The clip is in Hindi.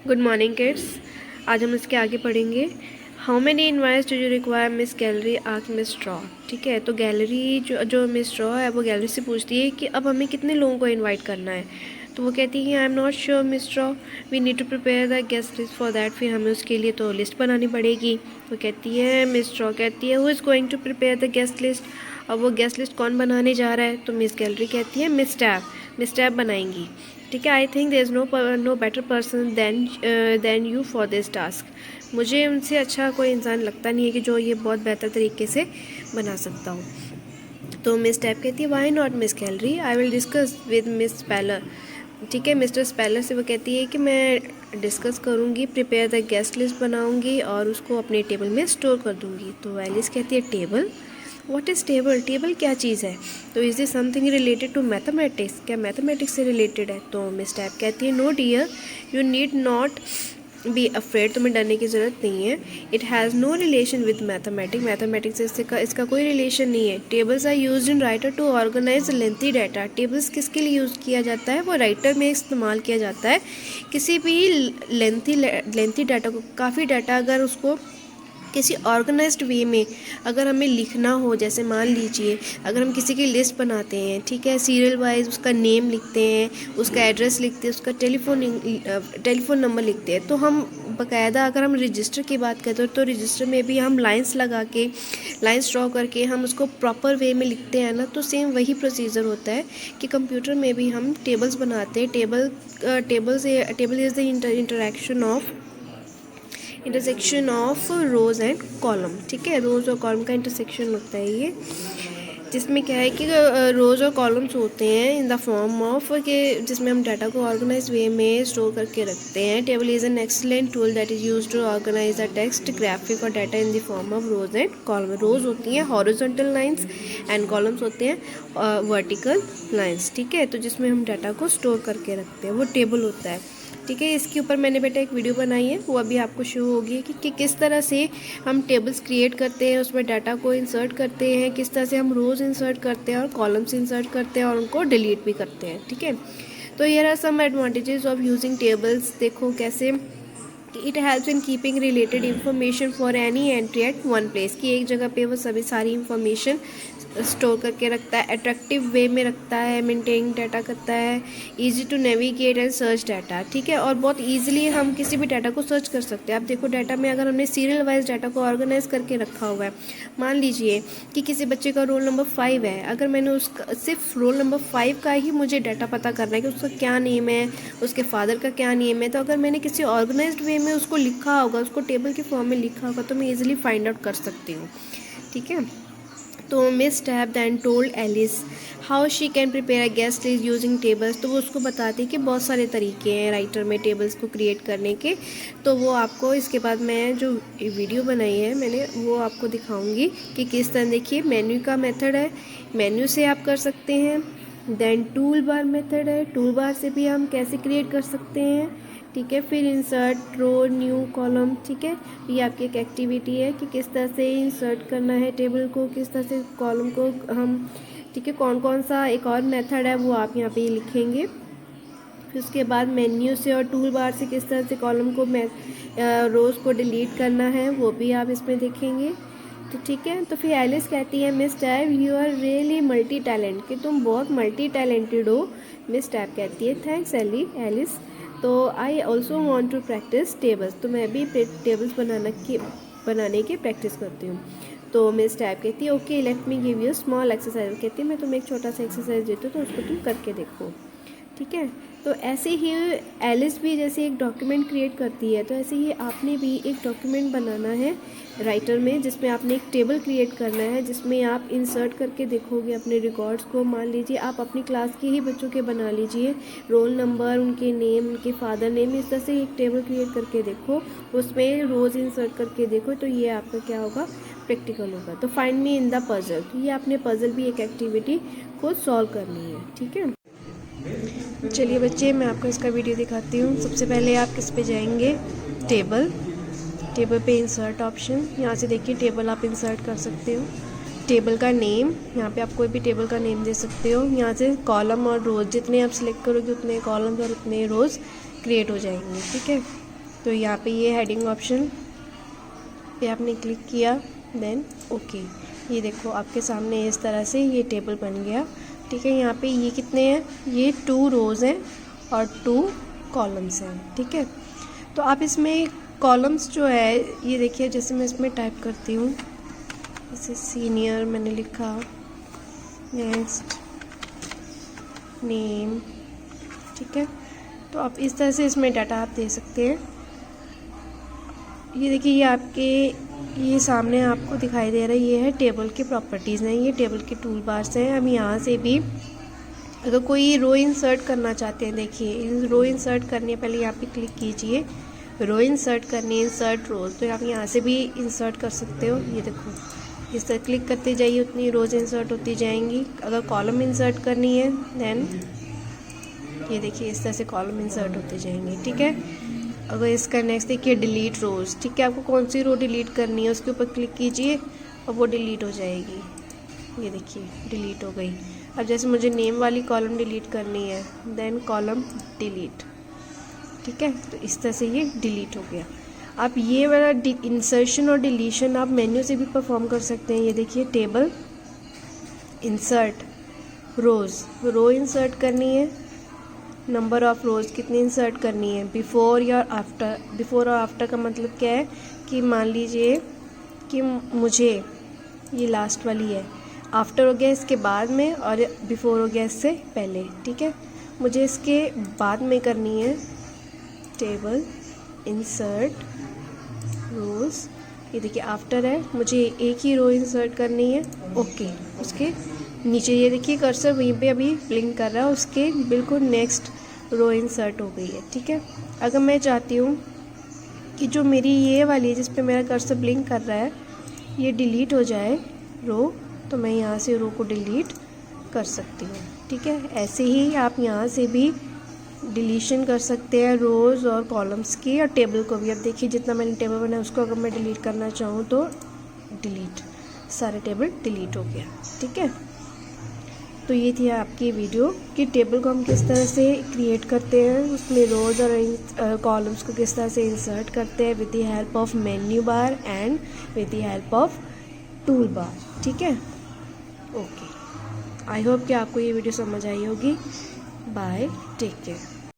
Good morning kids. आज हम इसके आगे पढ़ेंगे। How many invoice do you require miss gallery ask miss straw. ठीक है, तो गैलरी जो मिस स्ट्रॉ है वो गैलरी से पूछती है कि अब हमें कितने लोगों को इनवाइट करना है। तो वो कहती है I am not sure miss Straw, we need to prepare the guest list for that. फिर हमें उसके लिए तो लिस्ट बनानी पड़ेगी। वो कहती है मिस स्ट्रॉ कहती है who is going to prepare the guest list. अब वो गेस्ट लिस्ट कौन बनाने जा रहा है? तो मिस गैलरी कहती है मिस टैब बनाएंगी। ठीक है, I think there is no better person than you for this task. मुझे उनसे अच्छा कोई इंसान लगता नहीं है कि जो ये बहुत बेहतर तरीके से बना सकता हो। तो मिस टैब कहती है why not miss Gallery, I will discuss with miss Speller. ठीक है, मिस्टर स्पेलर से वो कहती है कि मैं डिस्कस करूँगी, प्रिपेयर द गेस्ट लिस्ट बनाऊँगी और उसको अपने टेबल में स्टोर कर दूँगी। तो एलिस कहती है table, what is table? Table क्या चीज़ है? तो is this something related to mathematics? क्या मैथमेटिक्स से रिलेटेड है? तो मिस टैब कहती है no dear, you need not be afraid, तुम्हें डरने की ज़रूरत नहीं है। It has no relation with mathematics से इसका कोई रिलेशन नहीं है। Tables are use in writer to organise lengthy data. Tables किसके लिए यूज़ किया जाता है? वो राइटर में इस्तेमाल किया जाता है किसी भी लेंथी डाटा को, काफ़ी डाटा अगर उसको किसी ऑर्गेनाइज्ड वे में अगर हमें लिखना हो, जैसे मान लीजिए अगर हम किसी की लिस्ट बनाते हैं, ठीक है, सीरियल वाइज उसका नेम लिखते हैं, उसका एड्रेस लिखते हैं, उसका टेलीफोन नंबर लिखते हैं, तो हम बाकायदा अगर हम रजिस्टर की बात करते हैं तो रजिस्टर में भी हम लाइंस लगा के, लाइंस ड्रॉ करके हम उसको प्रॉपर वे में लिखते हैं ना। तो सेम वही प्रोसीजर होता है कि कंप्यूटर में भी हम टेबल्स बनाते हैं। Table is the intersection of rows and columns. ठीक है, रोज़ और कॉलम का इंटरसेक्शन होता है ये, जिसमें क्या है कि रोज़ और कॉलम्स होते हैं इन द फॉर्म ऑफ के जिसमें हम डाटा को ऑर्गेनाइज वे में स्टोर करके रखते हैं। Table is an excellent tool that is use to organize the text, graphic और data in the form of rows and column. Rows होती हैं हॉरिजॉन्टल लाइंस एंड कॉलम्स होते हैं वर्टिकल लाइंस। ठीक है, तो जिसमें हम डाटा को स्टोर करके रखते हैं वो टेबल होता है। ठीक है, इसके ऊपर मैंने बेटा एक वीडियो बनाई है, वो अभी आपको शो होगी कि किस तरह से हम टेबल्स क्रिएट करते हैं, उसमें डाटा को इंसर्ट करते हैं, किस तरह से हम रोज़ इंसर्ट करते हैं और कॉलम्स इंसर्ट करते हैं और उनको डिलीट भी करते हैं। ठीक है, तो here are some advantages of using tables. देखो कैसे it helps in keeping related information for any entry at one place, कि एक जगह पे वो सभी सारी इंफॉर्मेशन स्टोर करके रखता है, अट्रैक्टिव वे में रखता है, मेंटेन डाटा करता है, easy to navigate and search data. ठीक है, और बहुत इजीली हम किसी भी डाटा को सर्च कर सकते हैं। आप देखो डाटा में अगर हमने सीरियल वाइज डाटा को ऑर्गेनाइज करके रखा हुआ है, मान लीजिए कि किसी बच्चे का रोल नंबर 5 है, अगर मैंने उसका सिर्फ रोल नंबर 5 का ही मुझे डाटा पता करना है कि उसका क्या नेम है, उसके फादर का क्या नेम है, तो अगर मैंने किसी ऑर्गेनाइज्ड वे में उसको लिखा होगा, उसको टेबल के फॉर्म में लिखा होगा, तो मैं ईजिली फाइंड आउट कर सकती हूँ। ठीक है, तो miss Tab then told Alice how she can prepare a guest list using tables. तो वो उसको बताती है कि बहुत सारे तरीके हैं राइटर में टेबल्स को क्रिएट करने के। तो वो आपको इसके बाद मैं जो वीडियो बनाई है मैंने वो आपको दिखाऊंगी कि किस तरह। देखिए मेन्यू का मेथड है, मेन्यू से आप कर सकते हैं। देन टूल बार मेथड है, टूल बार से भी हम कैसे क्रिएट कर सकते हैं। ठीक है, फिर इंसर्ट रो न्यू कॉलम। ठीक है, ये आपकी एक एक्टिविटी है कि किस तरह से इंसर्ट करना है टेबल को, किस तरह से कॉलम को हम। ठीक है, कौन कौन सा एक और मेथड है वो आप यहाँ पे लिखेंगे। फिर उसके बाद मेन्यू से और टूल बार से किस तरह से कॉलम को रोज़ को डिलीट करना है वो भी आप इसमें देखेंगे। तो ठीक है, तो फिर एलिस कहती है Miss Tab you are really multi talent, कि तुम बहुत मल्टी टैलेंटेड हो। मिस टैब कहती है थैंक्स एलिस, तो I also want to practice tables, तो मैं भी टेबल्स बनाने की प्रैक्टिस करती हूँ। तो मिस टैब कहती है okay let me give you small exercise, कहती है मैं तुम्हें एक छोटा सा एक्सरसाइज देती हूँ तो उसको तुम करके देखो। ठीक है, तो ऐसे ही एलिस भी जैसे एक डॉक्यूमेंट क्रिएट करती है, तो ऐसे ही आपने भी एक डॉक्यूमेंट बनाना है राइटर में, जिसमें आपने एक टेबल क्रिएट करना है, जिसमें आप इंसर्ट करके देखोगे अपने रिकॉर्ड्स को। मान लीजिए आप अपनी क्लास के ही बच्चों के बना लीजिए, रोल नंबर, उनके नेम, उनके फादर नेम, इस तरह से एक टेबल क्रिएट करके देखो, उसमें रोज़ इंसर्ट करके देखो, तो ये आपका क्या होगा, प्रैक्टिकल होगा। तो find me in the puzzle, तो ये आपने पजल भी एक एक्टिविटी को सॉल्व करनी है। ठीक है, चलिए बच्चे मैं आपको इसका वीडियो दिखाती हूँ। सबसे पहले आप किस पे जाएंगे, टेबल पे इंसर्ट ऑप्शन, यहाँ से देखिए टेबल आप इंसर्ट कर सकते हो। टेबल का नेम, यहाँ पे आप कोई भी टेबल का नेम दे सकते हो। यहाँ से कॉलम और रोज़, जितने आप सिलेक्ट करोगे उतने कॉलम्स और उतने रोज़ क्रिएट हो जाएंगे। ठीक है, तो यहाँ पे ये हेडिंग ऑप्शन पे आपने क्लिक किया, देन ओके। ये देखो आपके सामने इस तरह से ये टेबल बन गया, ठीक है। यहाँ पे ये कितने हैं, ये 2 रोज़ हैं और 2 कॉलम्स हैं, ठीक है। तो आप इसमें कॉलम्स जो है ये देखिए, जैसे मैं इसमें टाइप करती हूँ, जैसे सीनियर मैंने लिखा, नेक्स्ट नेम, ठीक है। तो आप इस तरह से इसमें डाटा आप दे सकते हैं। ये देखिए, ये आपके ये सामने आपको दिखाई दे रहा है, ये है टेबल के प्रॉपर्टीज़ हैं, ये टेबल के टूल बार्स हैं। अब यहाँ से भी अगर कोई रो इंसर्ट करना चाहते हैं, देखिए रो इंसर्ट करनी है, पहले यहाँ पे क्लिक कीजिए, रो इंसर्ट करनी है, इंसर्ट रोज, तो आप यहाँ से भी इंसर्ट कर सकते हो। ये देखो इस तरह क्लिक करते जाइए, उतनी रोज इंसर्ट होती जाएंगी। अगर कॉलम इंसर्ट करनी है देन ये देखिए इस तरह से कॉलम इंसर्ट होते जाएंगे, ठीक है। अगर इसका नेक्स्ट देखिए डिलीट रोज, ठीक है। आपको कौन सी रो डिलीट करनी है उसके ऊपर क्लिक कीजिए और वो डिलीट हो जाएगी। ये देखिए डिलीट हो गई। अब जैसे मुझे नेम वाली कॉलम डिलीट करनी है, देन कॉलम डिलीट, ठीक है। तो इस तरह से ये डिलीट हो गया। आप ये वाला इंसर्शन और डिलीशन आप मेन्यू से भी परफॉर्म कर सकते हैं। ये देखिए टेबल, इंसर्ट रोज़, रो इंसर्ट करनी है, नंबर ऑफ़ रोज़ कितनी इंसर्ट करनी है, बिफ़ोर या आफ्टर। बिफ़ोर और आफ्टर का मतलब क्या है कि मान लीजिए कि मुझे ये लास्ट वाली है, आफ्टर हो गया इसके बाद में और बिफ़ोर हो गया इससे पहले, ठीक है। मुझे इसके बाद में करनी है टेबल इंसर्ट रोज़। ये देखिए आफ्टर है, मुझे एक ही रो इंसर्ट करनी है, ओके। उसके नीचे ये देखिए कर्सर वहीं पे अभी ब्लिंक कर रहा है, उसके बिल्कुल नेक्स्ट रो इंसर्ट हो गई है, ठीक है। अगर मैं चाहती हूँ कि जो मेरी ये वाली है जिस पे मेरा कर्सर ब्लिंक कर रहा है ये डिलीट हो जाए रो, तो मैं यहाँ से रो को डिलीट कर सकती हूँ, ठीक है। ऐसे ही आप यहाँ से भी डिलीशन कर सकते हैं रोज़ और कॉलम्स की, और टेबल को भी। अब देखिए जितना मैंने टेबल बनाया उसको अगर मैं डिलीट करना चाहूँ तो डिलीट, सारे टेबल डिलीट हो गया, ठीक है। तो ये थी आपकी वीडियो कि टेबल को हम किस तरह से क्रिएट करते हैं, उसमें रोज़ और कॉलम्स को किस तरह से इंसर्ट करते हैं with the help of menu bar and with the help of tool bar, ठीक है। ओके, आई होप कि आपको ये वीडियो समझ आई होगी। Bye, take care.